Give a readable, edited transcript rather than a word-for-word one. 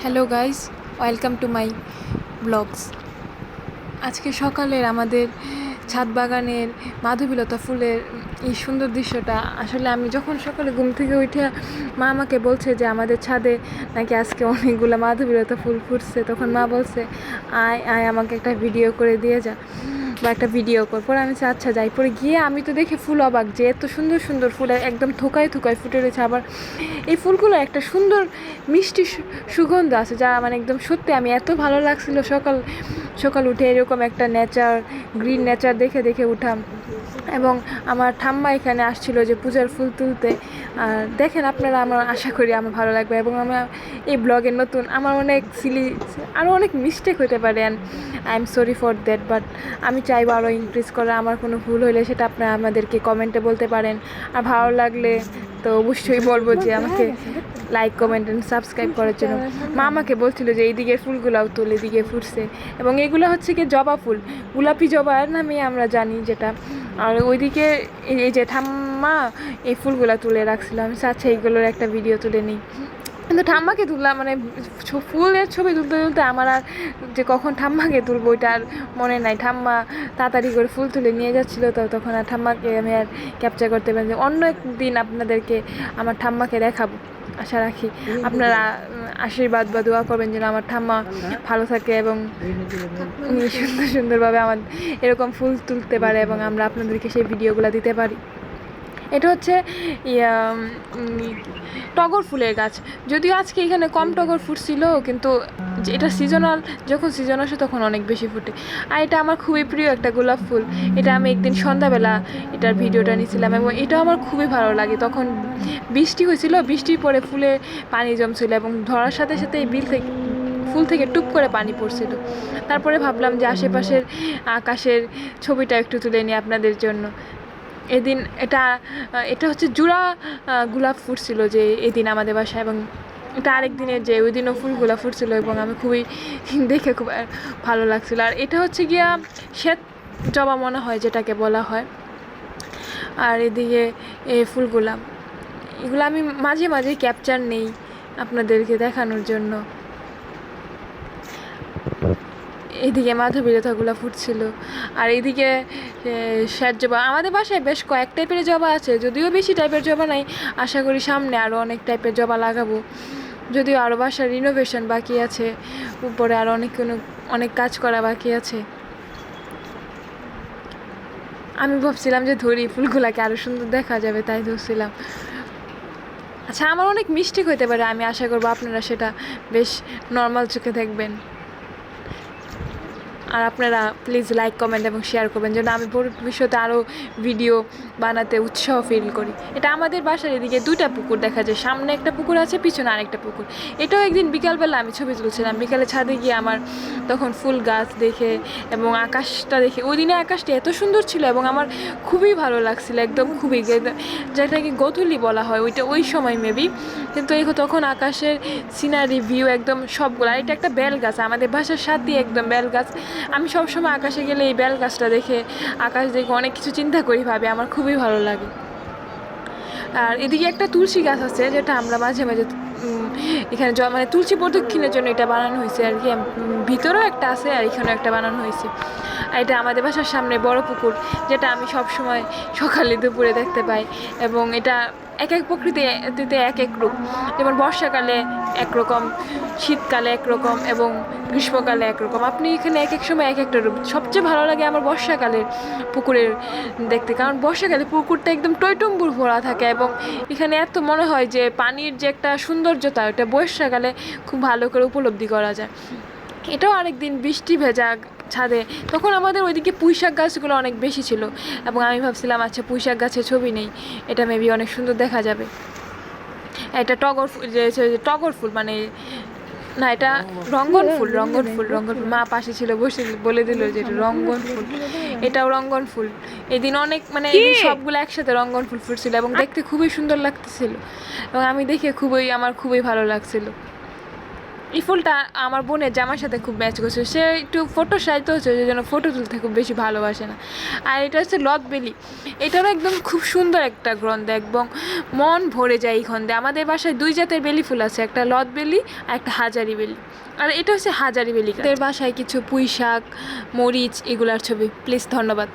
Hello guys, welcome to my blogs. আজকে সকালের আমাদের ছাদ বাগানের মাধবীলতা ফুলের এই সুন্দর দৃশ্যটা আসলে আমি যখন সকালে ঘুম থেকে উঠে মা আমাকে বলছে যে আমাদের ছাদে নাকি আজকে অনেকগুলো মাধবীলতা ফুল ফুটছে, তখন মা বলছে আয় আয় আমাকে একটা ভিডিও করে দিয়ে যা বা একটা ভিডিও কর। পরে আমি আচ্ছা যাই। পরে গিয়ে আমি তো দেখে ফুল অবাক যে এত সুন্দর সুন্দর ফুল একদম থোকায় থোকায় ফুটে রয়েছে। আবার এই ফুলগুলো একটা সুন্দর মিষ্টি সুগন্ধ আছে, যা মানে একদম সত্যি আমি এত ভালো লাগছিল সকাল সকাল উঠে এরকম একটা নেচার, গ্রিন নেচার দেখে দেখে উঠাম। এবং আমার ঠাম্মা এখানে আসছিল যে পূজার ফুল তুলতে। আর দেখেন আপনারা, আমার আশা করি আমার ভালো লাগবে। এবং আমার এই ব্লগে নতুন, আমার অনেক সিলি আরও অনেক মিস্টেক হতে পারে, and I am sorry for that, but আমি চাইবো আরও ইনক্রিজ করা। আমার কোনো ভুল হলে সেটা আপনারা আমাদেরকে কমেন্টে বলতে পারেন। আর ভালো লাগলে তো অবশ্যই বলবো যে আমাকে লাইক, কমেন্ট অ্যান্ড সাবস্ক্রাইব করার জন্য। মা আমাকে বলছিল যে এই দিকের ফুলগুলাও তুলে দিকে ফুটছে, এবং এগুলো হচ্ছে কি জবা ফুল, গোলাপি জবার নামে আমরা জানি যেটা। আর ওইদিকে এই যে ঠাম্মা এই ফুলগুলো তুলে রাখছিল, আমি আচ্ছা এইগুলোর একটা ভিডিও তুলে নিই। কিন্তু ঠাম্মাকে তুললাম, মানে ফুলের ছবি তুলতে তুলতে আমার আর যে কখন ঠাম্মাকে তুলবো ওইটা আর মনে নাই। ঠাম্মা তাড়াতাড়ি করে ফুল তুলে নিয়ে যাচ্ছিলো, তো তখন আর ঠাম্মাকে আমি আর ক্যাপচার করতে পারি। অন্য একদিন আপনাদেরকে আমার ঠাম্মাকে দেখাবো, আশা রাখি আপনারা আশীর্বাদ বা দোয়া করবেন যেন আমার ঠাম্মা ভালো থাকে এবং উনি সুন্দর সুন্দরভাবে আমার এরকম ফুল তুলতে পারে এবং আমরা আপনাদেরকে সেই ভিডিওগুলো দিতে পারি। এটা হচ্ছে টগর ফুলের গাছ। যদিও আজকে এখানে কম টগর ফুটছিল, কিন্তু এটা সিজনাল, যখন সিজন আসে তখন অনেক বেশি ফুটে। আর এটা আমার খুবই প্রিয় একটা গোলাপ ফুল। এটা আমি একদিন সন্ধ্যাবেলা এটার ভিডিওটা নিয়েছিলাম, এবং এটাও আমার খুবই ভালো লাগে। তখন বৃষ্টি হয়েছিল, বৃষ্টির পরে ফুলে পানি জমছিল, এবং ধরার সাথে সাথে এই ফুল থেকে টুপ করে পানি পড়ছিল। তারপরে ভাবলাম যে আশেপাশের আকাশের ছবিটা একটু তুলে নিই আপনাদের জন্য। এদিন এটা এটা হচ্ছে জোড়া গোলাপ ফুটছিল যে এদিন আমাদের বাসায়, এবং এটা আরেক দিনের যে ওই দিনও ফুলগুলা ফুটছিল, এবং আমি খুবই দেখে খুব ভালো লাগছিল। আর এটা হচ্ছে গিয়া শ্বেত জবা মনে হয় যেটাকে বলা হয়। আর এদিকে এই ফুলগুলা, এগুলো আমি মাঝে মাঝে ক্যাপচার নেই আপনাদেরকে দেখানোর জন্য। এইদিকে মাধবীলতাগুলো ফুটছিল, আর এইদিকে শ্বেত জবা। আমাদের বাসায় বেশ কয়েক টাইপের জবা আছে, যদিও বেশি টাইপের জবা নাই। আশা করি সামনে আরও অনেক টাইপের জবা লাগাবো, যদিও আরও বাসার রিনোভেশন বাকি আছে, উপরে আরও অনেক কাজ করা বাকি আছে। আমি ভাবছিলাম যে ধরি ফুলগুলাকে আরও সুন্দর দেখা যাবে, তাই ধরছিলাম। আচ্ছা, আমার অনেক মিস্টেক হতে পারে, আমি আশা করবো আপনারা সেটা বেশ নর্মাল চোখে দেখবেন। আর আপনারা প্লিজ লাইক, কমেন্ট এবং শেয়ার করবেন যেন আমি ভবিষ্যতে আরও ভিডিও বানাতে উৎসাহ ফিল করি। এটা আমাদের বাসার এদিকে দুইটা পুকুর দেখা যায়, সামনে একটা পুকুর আছে, পিছনে আরেকটা পুকুর। এটাও একদিন বিকালবেলা আমি ছবি তুলছিলাম, বিকালে ছাদে গিয়ে আমার তখন ফুল গাছ দেখে এবং আকাশটা দেখে, ওই দিনে আকাশটা এত সুন্দর ছিল এবং আমার খুবই ভালো লাগছিল, একদম খুবই, যেটাকে গোধূলি বলা হয় ওইটা, ওই সময় মেবি। কিন্তু তখন আকাশের সিনারি ভিউ একদম সবগুলো। আর এটা একটা বেল গাছ, আমাদের বাসার সাথেই একদম বেল গাছ। আমি সবসময় আকাশে গেলে এই বেল গাছটা দেখে, আকাশ দেখে অনেক কিছু চিন্তা করি, ভাবি, আমার খুবই ভালো লাগে। আর এদিকে একটা তুলসী গাছ আছে, যেটা আমরা মাঝে মাঝে এখানে মানে তুলসী প্রদক্ষিণের জন্য এটা বানানো হয়েছে আর কি। ভিতরেও একটা আছে আর এখানেও একটা বানানো হয়েছে। আর এটা আমাদের বাসার সামনে বড় পুকুর, যেটা আমি সব সময় সকালে দুপুরে দেখতে পাই। এবং এটা এক এক প্রকৃতিতে এক এক রূপ, যেমন বর্ষাকালে একরকম, শীতকালে একরকম এবং গ্রীষ্মকালে একরকম। আপনি এখানে এক এক সময় এক একটা রূপ। সবচেয়ে ভালো লাগে আমার বর্ষাকালের পুকুরের দেখতে, কারণ বর্ষাকালে পুকুরটা একদম টইটম্বুর ভরা থাকে, এবং এখানে এত মনে হয় যে পানির যে একটা সৌন্দর্যতা, ওটা বর্ষাকালে খুব ভালো করে উপলব্ধি করা যায়। এটাও আরেকদিন বৃষ্টি ভেজা ছাদে, তখন আমাদের ওইদিকে পুঁইশাক গাছগুলো অনেক বেশি ছিল, এবং আমি ভাবছিলাম আচ্ছা পুঁইশাক গাছের ছবি নেই, এটা মেবি অনেক সুন্দর দেখা যাবে। এটা টগর ফুল, যে টগর ফুল মানে না, এটা রঙ্গন ফুল, রঙ্গন ফুল, রঙ্গন ফুল। মা পাশে ছিল, বসে বলে দিল যে এটা রঙ্গন ফুল, এটাও রঙ্গন ফুল। এদিন অনেক, মানে এদিন সবগুলো একসাথে রঙ্গন ফুল ফুটছিল এবং দেখতে খুবই সুন্দর লাগতেছিল, এবং আমি দেখে আমার খুবই ভালো লাগছিল। এই ফুলটা আমার বোনের জামার সাথে খুব ম্যাচ করছে, সে একটু ফটো সাইতে হচ্ছে, সেই জন্য ফটো তুলতে খুব বেশি ভালোবাসে না। আর এটা হচ্ছে লতবেলি, এটারও একদম খুব সুন্দর একটা গন্ধ, এবং মন ভরে যায় এই গন্ধে। আমাদের বাসায় 2 জাতের বেলি ফুল আছে, একটা লতবেলি আর একটা হাজারি বেলি। আর এটা হচ্ছে হাজারি বেলি। এদের বাসায় কিছু পুঁই শাক, মরিচ এগুলার ছবি। প্লিজ, ধন্যবাদ।